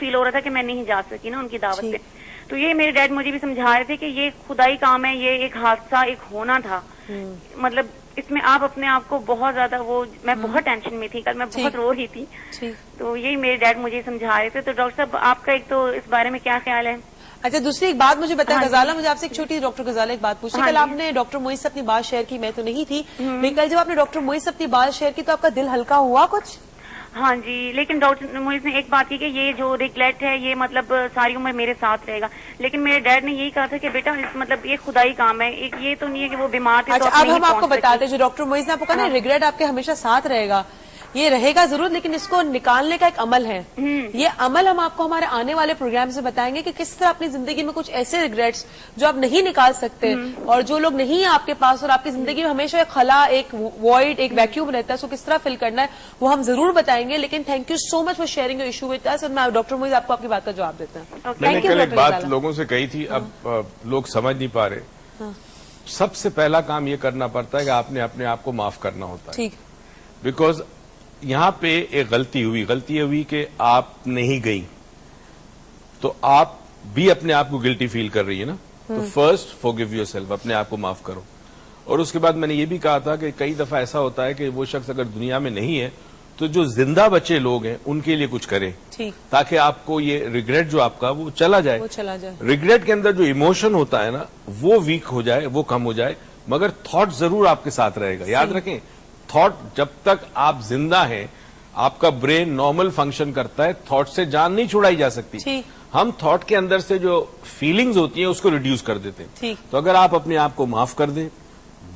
Feel हो रहा था कि मैं नहीं जा सकी ना उनकी दावत पे। तो ये मेरे डैड मुझे भी समझा रहे थे कि ये खुदाई काम है, ये एक हादसा एक होना था, मतलब इसमें आप अपने आप को बहुत ज्यादा मैं बहुत टेंशन में थी, कल मैं बहुत रो रही थी। तो यही मेरे डैड मुझे समझा रहे थे। तो डॉक्टर साहब आपका एक तो इस बारे में क्या ख्याल है? अच्छा, दूसरी एक बात मुझे बताया गजाला, मुझे आपसे एक छोटी डॉक्टर गजाला एक बात पूछी। कल आपने डॉक्टर मोइज से अपनी बात शेयर की, मैं तो नहीं थी, लेकिन कल जब आपने डॉक्टर मोइज से अपनी बात शेयर की तो आपका दिल हल्का हुआ कुछ? हाँ जी, लेकिन डॉक्टर मोइज ने एक बात की कि ये जो रिग्रेट है ये मतलब सारी उम्र मेरे साथ रहेगा। लेकिन मेरे डैड ने यही कहा था कि बेटा मतलब ये खुदाई काम है, एक ये तो नहीं है कि वो बीमार थे। अच्छा, तो अब हम आपको बताते हैं, जो डॉक्टर मोइज ने आपको कहा ना रिग्रेट आपके हमेशा साथ रहेगा, ये रहेगा जरूर, लेकिन इसको निकालने का एक अमल है। ये अमल हम आपको हमारे आने वाले प्रोग्राम से बताएंगे कि किस तरह अपनी जिंदगी में कुछ ऐसे रिग्रेट्स जो आप नहीं निकाल सकते और जो लोग नहीं है आपके पास और आपकी जिंदगी में हमेशा एक खला, एक वॉइड, एक वैक्यूम रहता है, उसको किस तरह फिल करना है वो हम जरूर बताएंगे। लेकिन thank you so much for sharing your issue with us. और मैं डॉक्टर मोइज आपको आपकी बात का जवाब देता हूँ। मैंने कल एक बात लोगों से कही थी, अब लोग समझ नहीं पा रहे। सबसे पहला काम ये करना पड़ता है कि आपने अपने आप को माफ करना होता है। ठीक, बिकॉज यहां पे एक गलती हुई कि आप नहीं गई, तो आप भी अपने आप को गिल्टी फील कर रही है ना। तो फर्स्ट फॉरगिव योरसेल्फ, अपने आप को माफ करो। और उसके बाद मैंने ये भी कहा था कि कई दफा ऐसा होता है कि वो शख्स अगर दुनिया में नहीं है तो जो जिंदा बचे लोग हैं उनके लिए कुछ करें, ताकि आपको ये रिग्रेट जो आपका वो चला जाए। रिग्रेट के अंदर जो इमोशन होता है ना वो वीक हो जाए, वो कम हो जाए, मगर थॉट जरूर आपके साथ रहेगा। याद रखें, थॉट जब तक आप जिंदा हैं आपका ब्रेन नॉर्मल फंक्शन करता है, थॉट से जान नहीं छुड़ाई जा सकती। हम थॉट के अंदर से जो फीलिंग्स होती हैं उसको रिड्यूस कर देते हैं। तो अगर आप अपने आप को माफ कर दें,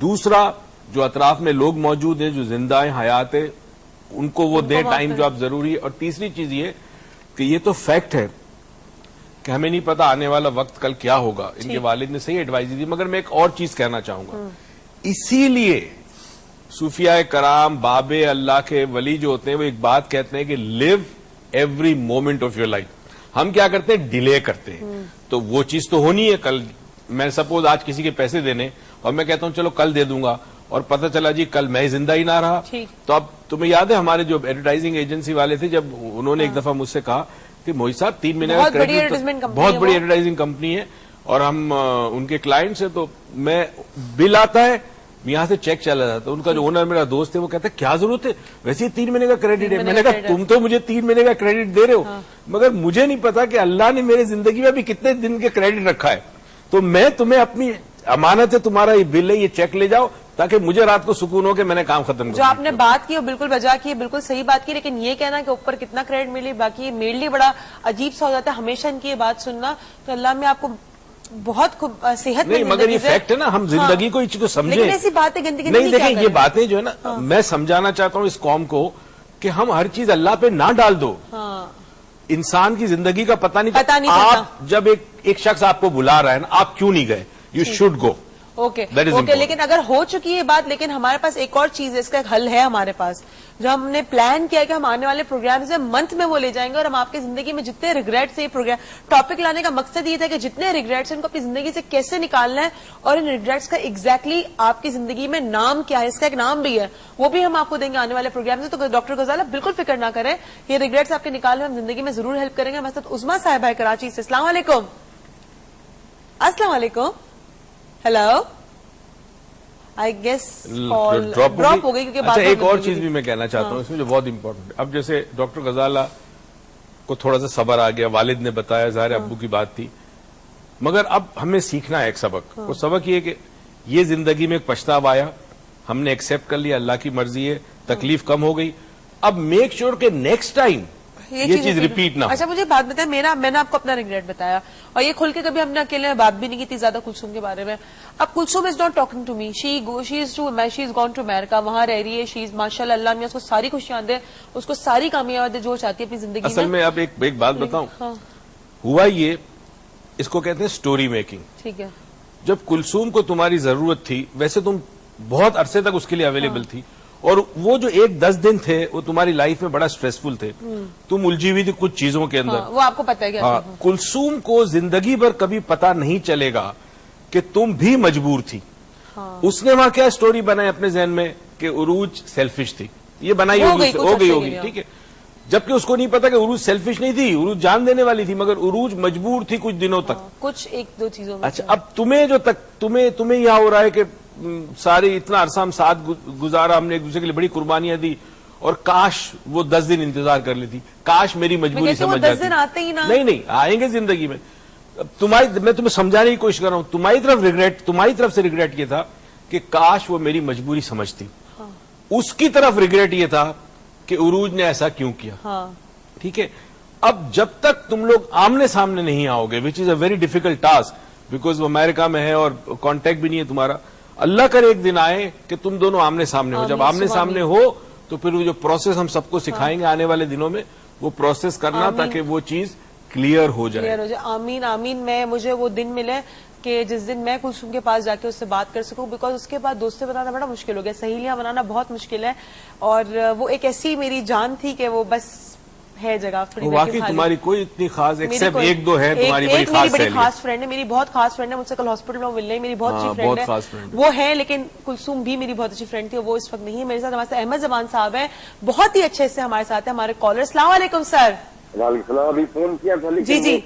दूसरा जो अतराफ में लोग मौजूद हैं जो जिंदा है, हयात है, उनको वो दे टाइम जो आप जरूरी है। और तीसरी चीज ये कि ये तो फैक्ट है कि हमें नहीं पता आने वाला वक्त कल क्या होगा। इनके वालिद ने सही एडवाइस दी, मगर मैं एक और चीज कहना चाहूंगा। इसीलिए सूफिया कराम, बाबे अल्लाह के वली जो होते हैं वो एक बात कहते हैं कि live every moment of your life. हम क्या करते हैं, डिले करते हैं। तो वो चीज तो होनी है। कल मैं सपोज आज किसी के पैसे देने और मैं कहता हूं चलो कल दे दूंगा, और पता चला जी कल मैं जिंदा ही ना रहा। तो अब तुम्हें याद है हमारे जो एडवर्टाइजिंग एजेंसी वाले थे, जब उन्होंने एक दफा मुझसे कहा कि मोहित साहब 3 महीने का क्रेडिट, बहुत बड़ी एडवर्टाइजिंग कंपनी है और हम उनके क्लाइंट्स है, तो मैं बिल आता है यहां से चेक चला जाता। उनका जो ओनर मेरा दोस्त है वो कहता है क्या जरूरत है, वैसे ही 3 महीने का क्रेडिट है। मैंने कहा तुम तो मुझे 3 महीने का क्रेडिट दे रहे हो, मगर मुझे नहीं पता कि अल्लाह ने मेरी जिंदगी में भी कितने दिन के क्रेडिट रखा है। तो मैं तुम्हें अपनी अमानत है, तुम्हारा ये बिल है, ये चेक ले जाओ, ताकि मुझे रात को सुकून हो कि मैंने काम खत्म किया। जो आपने बात की वो बिल्कुल बजा की, बिल्कुल सही बात की, लेकिन ये कहना कि ऊपर कितना क्रेडिट मिली, बाकी मेरे लिए बड़ा अजीब सा हो जाता है हमेशा इनकी ये बात सुनना। तो अल्लाह में आपको बहुत सेहत नहीं, मगर ये फैक्ट है ना, हम जिंदगी को इस को समझे। लेकिन ऐसी बातें गंदगी नहीं, देखिए ये बातें जो है ना, मैं समझाना चाहता हूँ इस कौम को कि हम हर चीज अल्लाह पे ना डाल दो। इंसान की जिंदगी का पता नहीं आप जब एक शख्स आपको बुला रहा है ना, आप क्यों नहीं गए, यू शुड गो। ओके, लेकिन अगर हो चुकी है बात, लेकिन हमारे पास एक और चीज है, इसका एक हल है हमारे पास, जो हमने प्लान किया कि हम आने वाले प्रोग्राम से मंथ में वो ले जाएंगे और हम आपकी जिंदगी में जितने रिग्रेट्स है, प्रोग्राम टॉपिक लाने का मकसद ये था कि जितने रिग्रेट्स हैं उनको अपनी जिंदगी से कैसे निकालना है, और इन रिग्रेट्स का एग्जैक्टली आपकी जिंदगी में नाम क्या है, इसका एक नाम भी है, वो भी हम आपको देंगे आने वाले प्रोग्राम से। तो डॉक्टर गजाला बिल्कुल फिक्र ना करें, ये रिग्रेट्स आपके निकालने में हम जिंदगी में जरूर हेल्प करेंगे। हमारे साथ उस्मा साहिबा है कराची से। अस्सलाम वालेकुम। अस्सलाम वालेकुम। हेलो, आई गेस ड्रॉप हो गई क्योंकि अच्छा, एक और चीज भी मैं कहना चाहता हूँ इसमें जो बहुत इंपॉर्टेंट है। अब जैसे डॉक्टर गजाला को थोड़ा सा सब्र आ गया, वालिद ने बताया, ज़ाहिर अब्बू की बात थी, मगर अब हमें सीखना है एक सबक। वो सबक ये कि ये जिंदगी में एक पछतावा आया, हमने एक्सेप्ट कर लिया, अल्लाह की मर्जी है, तकलीफ कम हो गई। अब मेक श्योर के नेक्स्ट टाइम ये चीज रिपीट ना। अच्छा, मुझे बात बताए, मैंने आपको अपना रिग्रेट बताया और ये खुल के कभी हमने अकेले में बात भी नहीं की थी ज्यादा कुलसुम के बारे में। अब Kulsum is not talking to me, she is gone to America, वहां रह रही है, शी इज माशाल्लाह, अल्लाह ने उसको सारी खुशियां दे, उसको सारी कामयाबी दे जो चाहती है अपनी जिंदगी में। असल में अब एक बात बताऊं, हुआ ये, इसको कहते हैं स्टोरी मेकिंग। ठीक है, जब कुलसुम को तुम्हारी जरूरत थी, वैसे तुम बहुत अरसे तक उसके लिए अवेलेबल थी, और वो जो 1-10 दिन थे वो तुम्हारी लाइफ में बड़ा स्ट्रेसफुल थे, तुम उलझी हुई थी कुछ चीजों के अंदर। वो आपको पता है क्या? कुलसुम को जिंदगी भर कभी पता नहीं चलेगा कि तुम भी मजबूर थी। उसने वहां क्या स्टोरी बनाई अपने जहन में कि उरूज सेल्फिश थी, ये बनाई हो गई होगी, ठीक है। जबकि उसको नहीं पता कि उरूज सेल्फिश नहीं थी, उरूज जान देने वाली थी, मगर उरूज मजबूर थी कुछ दिनों तक। कुछ एक दो चीजों में। अच्छा, अब तुम्हें यह हो रहा है कि सारे इतना अरसा हम साथ गुजारा, हमने एक दूसरे के लिए बड़ी कुर्बानियां दी, और काश वो 10 दिन इंतजार कर लेती, काश मेरी मजबूरी समझ जाती। 10 दिन आते ही ना। नहीं आएंगे जिंदगी में। मैं तुम्हें समझाने की कोशिश कर रहा हूं, तुम्हारी तरफ से रिग्रेट ये था कि काश वो मेरी मजबूरी समझती। हाँ। उसकी तरफ रिग्रेट ये था कि उरूज ने ऐसा क्यों किया। हाँ। ठीक है, अब जब तक तुम लोग आमने सामने नहीं आओगे, which is a very difficult task, because वो अमेरिका में है और कांटेक्ट भी नहीं है तुम्हारा, अल्लाह करे एक दिन आए कि तुम दोनों आमने सामने हो। जब आमने सामने हो तो फिर वो जो प्रोसेस हम सबको सिखाएंगे आने वाले दिनों में, वो प्रोसेस करना ताकि वो चीज क्लियर हो जाए। आमीन आमीन। मुझे वो दिन मिले कि जिस दिन मैं कुलसुम के पास जाके उससे बात कर सकूं, बिकॉज उसके बाद दोस्ती बनाना बड़ा मुश्किल हो गया, सहेलियां बनाना बहुत मुश्किल है। और वो एक ऐसी मेरी जान थी कि वो बस है जगह। वाकई तुम्हारी कोई इतनी खास, एक्सेप्ट एक दो है तुम्हारी बड़ी खास फ्रेंड है, मेरी बहुत खास फ्रेंड है, मुझसे कल हॉस्पिटल में मिलने मेरी बहुत अच्छी फ्रेंड है, वो है। लेकिन कुलसुम भी मेरी बहुत अच्छी फ्रेंड थी, वो इस वक्त नहीं है मेरे साथ। हमारे साथ अहमद जमान साहब है, बहुत ही अच्छे से हमारे साथ है हमारे कॉलर। अस्सलाम वालेकुम सर। वालेकुम, अभी फोन किया था लेकिन जी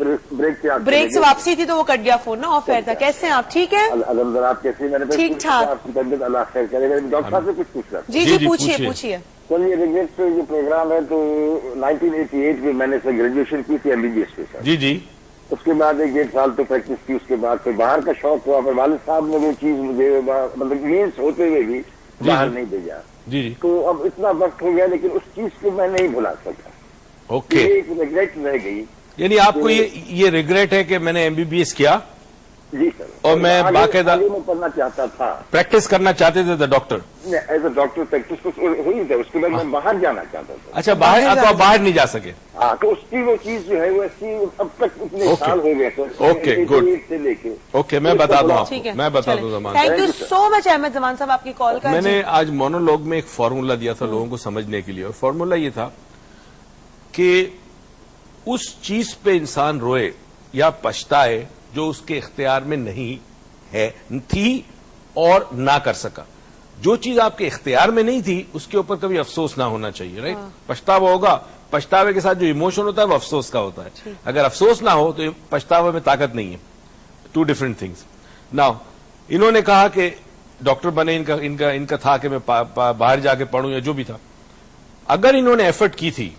ब्रेक से वापसी थी तो वो कट गया फोन ना, ऑफ एयर था। कैसे हैं आप? ठीक है अलहमदुलिल्लाह, आप कैसे? मैंने ठीक ठाक। आपकी तबीयत अल्लाह खैर करे। डॉक्टर साहब से कुछ पूछना। जी पूछिए। चलिए, रिग्रेट पे जो प्रोग्राम है, तो 1988 में मैंने से ग्रेजुएशन की थी MBBS पे सर। जी। उसके बाद 1-1.5 साल तो प्रैक्टिस की, उसके बाद फिर बाहर का शौक हुआ, पर वालिद साहब ने वो चीज मुझे मतलब मीन्स होते हुए भी बाहर नहीं भेजा। जी। तो अब इतना वक्त हो गया, लेकिन उस चीज को मैं नहीं भुला सका। ओके, एक रिग्रेट रह गई। यानी आपको ये रिग्रेट है कि मैंने MBBS किया? जी सर। और मैं बाकायदा में पढ़ना चाहता था, प्रैक्टिस करना चाहते थे doctor? As a doctor practice तो हुई थी, उसके बाद मैं बाहर जाना चाहता था। अच्छा, बाहर? तो आप बाहर नहीं जा सके? हाँ, तो उसकी वो चीज जो है वो ऐसी अब तक इतने साल हो गए सर। ओके, गुड से लेके। ओके, मैं बता दूं आपको, मैं बता दूं Zaman. Thank you so much Ahmed Zaman साहब आपकी कॉल का। मैंने आज मोनोलॉग में एक फॉर्मूला दिया था लोगों को समझने के लिए, और फॉर्मूला ये था कि उस चीज पे इंसान रोए या पछताए जो उसके इख्तियार में नहीं है, थी और ना कर सका। जो चीज आपके इख्तियार में नहीं थी उसके ऊपर कभी अफसोस ना होना चाहिए, राइट? पछतावा होगा, पछतावे के साथ जो इमोशन होता है वो अफसोस का होता है। अगर अफसोस ना हो तो पछतावे में ताकत नहीं है। 2 डिफरेंट थिंग्स। नाउ इन्होंने कहा कि डॉक्टर बने, इनका था कि मैं बाहर जाके पढ़ूं या जो भी था। अगर इन्होंने एफर्ट की थी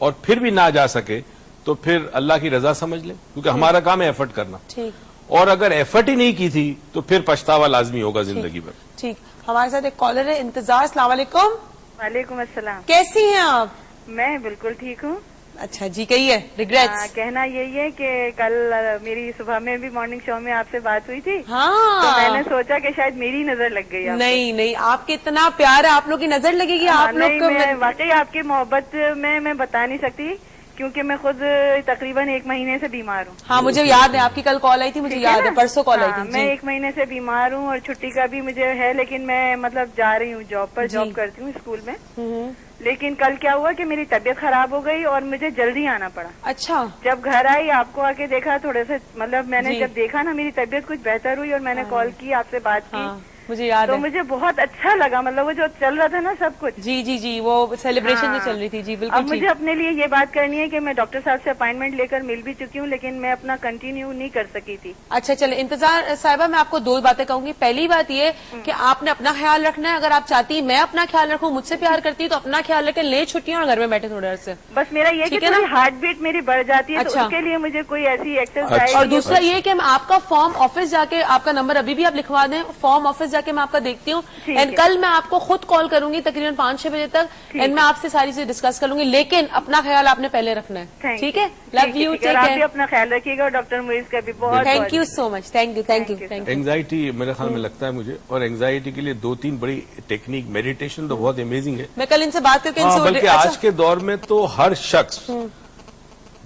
और फिर भी ना जा सके तो फिर अल्लाह की रजा समझ लें, क्योंकि हमारा काम है एफर्ट करना। ठीक। और अगर एफर्ट ही नहीं की थी तो फिर पछतावा लाजमी होगा जिंदगी भर। ठीक। हमारे साथ एक कॉलर है, इंतजार। अस्सलाम वालेकुम। वालेकुम अस्सलाम। कैसी हैं आप? मैं बिल्कुल ठीक हूँ। अच्छा जी, कहिए। रिग्रेट्स? कहना यही है कि कल मेरी सुबह में भी मॉर्निंग शो में आपसे बात हुई थी। हाँ, तो मैंने सोचा कि शायद मेरी नजर लग गई आपको। नहीं, आपके इतना प्यार है, आप लोग की नजर लगेगी आप लोग को। वाकई आपकी मोहब्बत में मैं बता नहीं सकती, क्योंकि मैं खुद तकरीबन 1 महीने से बीमार हूँ। हाँ, मुझे याद है आपकी कल कॉल आई थी, मुझे याद है, परसों कॉल आई थी। मैं 1 महीने से बीमार हूँ और छुट्टी का भी मुझे है, लेकिन मैं मतलब जा रही हूँ जॉब पर, जॉब करती हूँ स्कूल में। लेकिन कल क्या हुआ कि मेरी तबीयत खराब हो गई और मुझे जल्दी आना पड़ा। अच्छा। जब घर आई, आपको आके देखा, थोड़े से मतलब मैंने जब देखा ना मेरी तबीयत कुछ बेहतर हुई और मैंने कॉल की, आपसे बात की। मुझे याद है। मुझे बहुत अच्छा लगा, मतलब वो जो चल रहा था ना सब कुछ। जी, वो सेलिब्रेशन जो चल रही थी। जी बिल्कुल। अब मुझे अपने लिए ये बात करनी है कि मैं डॉक्टर साहब से अपॉइंटमेंट लेकर मिल भी चुकी हूँ, लेकिन मैं अपना कंटिन्यू नहीं कर सकी थी। अच्छा, चले इंतजार साहिबा, मैं आपको 2 बातें कहूंगी। पहली बात ये कि आपने अपना ख्याल रखना है। अगर आप चाहती मैं अपना ख्याल रखूं, मुझसे प्यार करती तो अपना ख्याल रखें, ले छुट्टियां और घर में बैठे थोड़ी देर से। बस मेरा ये कि थोड़ी हार्ट बीट मेरी बढ़ जाती है। अच्छा। तो उसके लिए मुझे कोई ऐसी एक्सरसाइज। और दूसरा ये कि आपका फॉर्म ऑफिस जाके, आपका नंबर अभी भी आप लिखवा दें, फॉर्म ऑफिस जाके मैं आपका देखती हूँ। एंड कल मैं आपको खुद कॉल करूंगी तकरीबन 5-6 बजे तक, एंड मैं आपसे सारी चीजें डिस्कस कर लूंगी, लेकिन अपना ख्याल आपने पहले रखना है। ठीक है? Love you, take care. आप भी अपना ख्याल रखिएगा और डॉक्टर मुइज का भी बहुत thank you so much. Thank you. Anxiety मेरे ख्याल में लगता है मुझे, और एंग्जाइटी के लिए 2-3 बड़ी टेक्निक, मेडिटेशन तो बहुत अमेजिंग है। मैं कल इनसे बात करके बल्कि आज के दौर में तो हर शख्स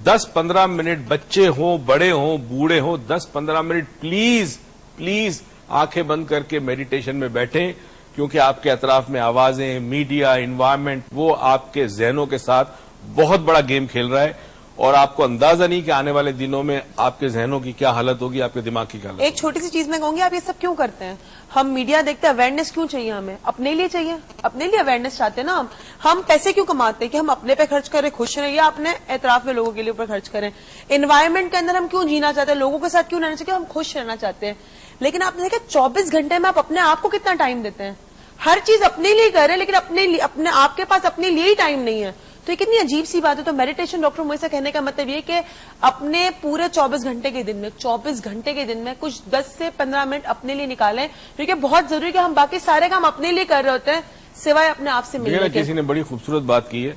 10-15 मिनट, बच्चे हों, बड़े हों, बूढ़े हों, 10-15 मिनट प्लीज आंखें बंद करके मेडिटेशन में बैठें, क्योंकि आपके अतराफ में आवाजें, मीडिया, इन्वायरमेंट, वो आपके जहनों के साथ बहुत बड़ा गेम खेल रहा है। और आपको अंदाजा नहीं कि आने वाले दिनों में आपके जहनों की क्या हालत होगी, आपके दिमाग की क्या हालत एक छोटी सी चीज मैं कहूंगी, आप ये सब क्यों करते हैं? हम मीडिया देखते हैं, अवेयरनेस क्यों चाहिए हमें? अपने लिए चाहिए, अपने लिए अवेयरनेस चाहते हैं ना हम पैसे क्यों कमाते हैं कि हम अपने पे खर्च करें, खुश रहें, या अपने एतराफ में लोगों के लिए ऊपर खर्च करें? एनवायरमेंट के अंदर हम क्यों जीना चाहते हैं, लोगों के साथ क्यों रहना चाहिए? हम खुश रहना चाहते हैं। लेकिन आपने देखा 24 घंटे में आप अपने आप को कितना टाइम देते हैं? हर चीज अपने लिए कर रहे हैं, लेकिन अपने आपके पास अपने लिए ही टाइम नहीं है। तो ये कितनी अजीब सी बात है। तो मेडिटेशन, डॉक्टर मोइज से कहने का मतलब ये कि अपने पूरे 24 घंटे के दिन में, 24 घंटे के दिन में कुछ 10 से 15 मिनट अपने लिए निकालें, क्योंकि बहुत जरूरी है कि हम बाकी सारे काम अपने लिए कर रहे होते हैं, सिवाय अपने आप से मिलने के। किसी ने बड़ी खूबसूरत बात की है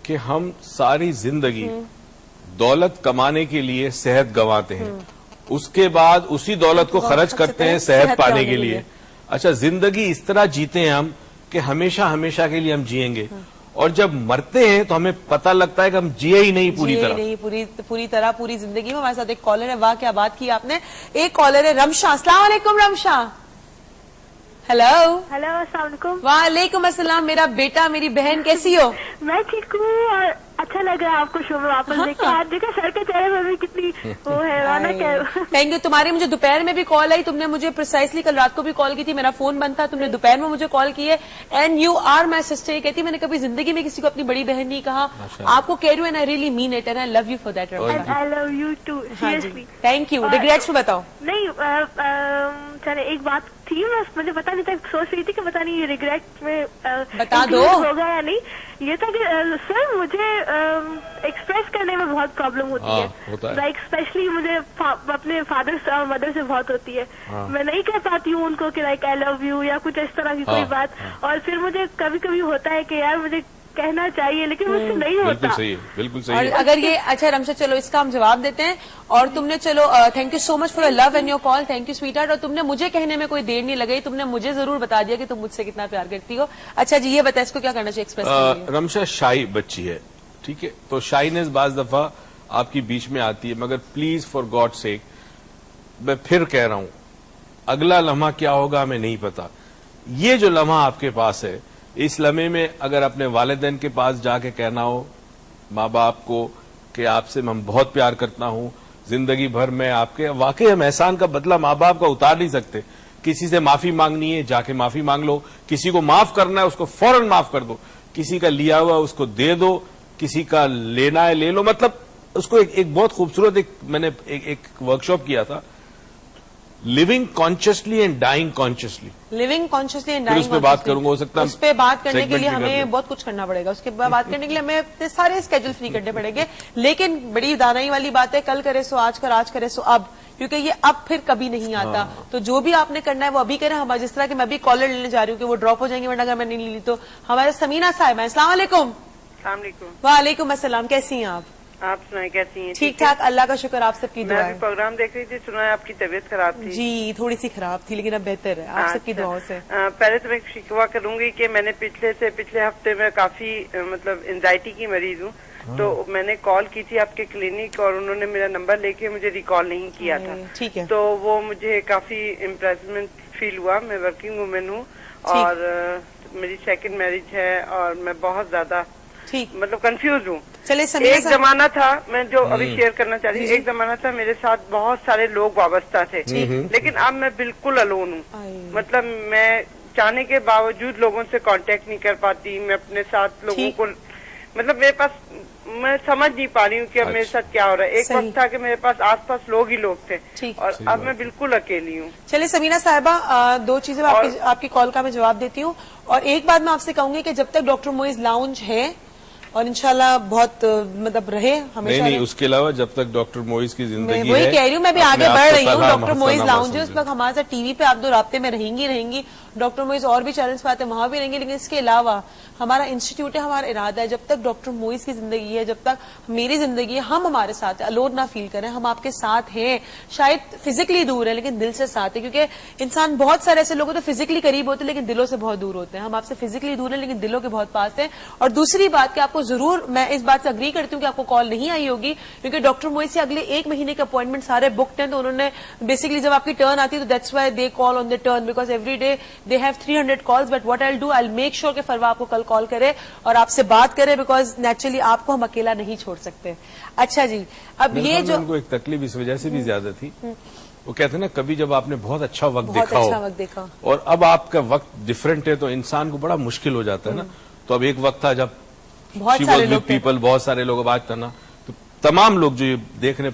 कि हम सारी जिंदगी दौलत कमाने के लिए सेहत गंवाते हैं, उसके बाद उसी दौलत को खर्च करते हैं सेहत पाने के लिए। अच्छा, जिंदगी इस तरह जीते हैं हम कि हमेशा हमेशा के लिए हम जिएंगे, और जब मरते हैं तो हमें पता लगता है कि हम जिए ही नहीं पूरी तरह, पूरी जिंदगी में। हमारे साथ एक कॉलर है, वाह क्या बात की आपने। एक कॉलर है रमशा। अस्सलाम वालेकुम रमशा। हेलो अस्सलाम वालेकुम। वालेकुम अस्सलाम। मेरा बेटा, मेरी बहन, कैसी हो? मैं ठीक हूँ, और अच्छा लग रहा है आपको शो में वापस देख। आज देखा सर के चेहरे में भी कितनी वो है रौनक है। Thank you. तुम्हारी मुझे दोपहर में भी कॉल आई, तुमने मुझे प्रिसाइसली कल रात को भी कॉल की थी, मेरा फोन बंद था, तुमने दोपहर में मुझे कॉल की है। And you are my sister. ये कहती मैंने कभी जिंदगी में किसी को अपनी बड़ी बहन नहीं कहा, आपको कह रही हूँ, and I really mean it, and I love you for that. I love you too, seriously. Thank you. Regrets में बताओ। नहीं, चले एक बात थी, मुझे पता नहीं था, सोच रही थी कि पता नहीं ये रिग्रेट में बता दो होगा या नहीं। ये था कि सर मुझे एक्सप्रेस करने में बहुत प्रॉब्लम होती है, लाइक स्पेशली मुझे अपने फादर और मदर से बहुत होती है। मैं नहीं कह पाती हूँ उनको कि लाइक आई लव यू या कुछ इस तरह की कोई बात, और फिर मुझे कभी कभी होता है कि यार मुझे कहना चाहिए, लेकिन मुझसे नहीं होता। बिल्कुल सही है, बिल्कुल सही और है। अगर ये अच्छा रमशा, चलो इसका हम जवाब देते हैं। और तुमने चलो thank you so much for your love and your call, thank you sweetheart. और तुमने मुझे कहने में कोई देर नहीं लगाई, तुमने मुझे जरूर बता दिया कि तुम मुझसे कितना प्यार करती हो। अच्छा जी, ये बता इसको क्या करना चाहिए एक्सप्रेस करने के लिए? रमशा शाई बच्ची है, ठीक है, तो शाइनेस बाज दफा आपकी बीच में आती है, मगर प्लीज फॉर गॉड सेक, मैं फिर कह रहा हूं, अगला लम्हा क्या होगा हमें नहीं पता। ये जो लम्हा आपके पास है, इस लम्हे में अगर अपने वालिदैन के पास जाके कहना हो, माँ बाप को, कि आपसे मैं बहुत प्यार करता हूं, जिंदगी भर में आपके, वाकई हम एहसान का बदला माँ बाप का उतार नहीं सकते। किसी से माफी मांगनी है, जाके माफी मांग लो। किसी को माफ करना है, उसको फौरन माफ कर दो। किसी का लिया हुआ उसको दे दो, किसी का लेना है ले लो। मतलब उसको एक बहुत खूबसूरत मैंने एक वर्कशॉप किया था, living consciously and dying consciously. Living consciously and फिर डाइंग उस पर बात करूंगा, हो सकता है उस पर बात करने के लिए segment भी कर हमें लें। बहुत कुछ करना पड़ेगा, उसके बाद बात करने के लिए हमें अपने सारे स्केड्यूल फ्री करने पड़ेंगे। लेकिन बड़ी दानाई वाली बात है, कल करे सो आज कर, आज करे सो अब, क्योंकि ये अब फिर कभी नहीं आता। तो जो भी आपने करना है वो अभी करें। हम जिस तरह के मैं भी कॉलर लेने जा रही हूँ कि वो ड्रॉप हो जाएंगे, वरना अगर मैं नहीं ली तो। हमारे समीना साहिबा, अस्सलाम वालेकुम। वालेकुम अस्सलाम, कैसी हैं आप सुनाए कैसी हैं? ठीक ठाक, अल्लाह का शुक्र, आप सबकी दुआ मैं है। अभी प्रोग्राम देख रही थी, सुना है आपकी तबीयत खराब थी। जी थोड़ी सी खराब थी, लेकिन अब बेहतर है आप सबकी दुआओं से। पहले तो मैं शिकवा करूंगी कि मैंने पिछले हफ्ते में काफी मतलब एंजाइटी की मरीज हूँ, तो मैंने कॉल की थी आपके क्लिनिक और उन्होंने मेरा नंबर लेके मुझे रिकॉल नहीं किया था। ठीक है। तो वो मुझे काफी इम्प्रेसमेंट फील हुआ। मैं वर्किंग वुमेन हूँ और मेरी सेकंड मैरिज है, और मैं बहुत ज्यादा मतलब कंफ्यूज हूँ। चले एक जमाना था, मैं जो अभी शेयर करना चाह रही हूँ, एक जमाना था मेरे साथ बहुत सारे लोग वाबस्ता थे, लेकिन अब मैं बिल्कुल अलोन हूँ। मतलब मैं चाहने के बावजूद लोगों से कांटेक्ट नहीं कर पाती। मैं अपने साथ लोगों को, मतलब मेरे पास, मैं समझ नहीं पा रही हूँ कि अब मेरे साथ क्या हो रहा है। एक वक्त था कि मेरे पास आसपास लोग ही लोग थे, और अब मैं बिल्कुल अकेली हूँ। चलिए समीना साहिबा, दो चीजें आपकी कॉल का मैं जवाब देती हूँ। और एक बात मैं आपसे कहूंगी कि जब तक डॉक्टर मोइज लाउंज है, और इंशाल्लाह बहुत मतलब रहे हमेशा। नहीं, उसके अलावा जब तक डॉक्टर मोइज की जिंदगी है, वही कह रही हूँ, मैं भी आगे बढ़ रही हूँ। डॉक्टर मोइज लाउंज है, उस वक्त हमारे साथ टीवी पे आप दो राब्ते में रहेंगी। डॉक्टर मोइज और भी चैनल्स पे आते हैं, वहां भी रहेंगे। लेकिन इसके अलावा हमारा इंस्टीट्यूट है, हमारा इरादा है, जब तक डॉक्टर मोइज की जिंदगी है, जब तक मेरी जिंदगी है, हम हमारे साथ है, अलोन ना फील करें, हम आपके साथ हैं। शायद फिजिकली दूर है लेकिन दिल से साथ है, क्योंकि इंसान, बहुत सारे ऐसे लोग होते हैं फिजिकली करीब होते हैं लेकिन दिलों से बहुत दूर होते हैं। हम आपसे फिजिकली दूर है लेकिन दिलों के बहुत पास है। और दूसरी बात कि आपको आपको जरूर, मैं इस बात से अग्री करती हूँ कि आपको कॉल नहीं आई होगी, क्योंकि डॉक्टर मोहित से अगले 1 महीने के अपॉइंटमेंट सारे बुकड हैं, तो उन्होंने बेसिकली जब आपकी टर्न आती है तो that's why they call on the turn, because every day they have 300 calls. But what I will do, I will make sure कि फरवा आपको कल कॉल करे और आपसे बात करे, बिकॉज नेचुरली आपको हम अकेला नहीं छोड़ सकते. अच्छा जी, अब ये जो उनको एक तकलीफ इस वजह से भी ज्यादा थी, वो कहते हैं ना कभी जब आपने बहुत अच्छा वक्त देखा हो और अब आपका वक्त डिफरेंट है तो इंसान को बड़ा मुश्किल हो जाता है ना. तो अब एक वक्त था जब बहुत सारे लोग पीपल, बहुत सारे लोग, अब आज था ना, तो तमाम लोग जो ये देखने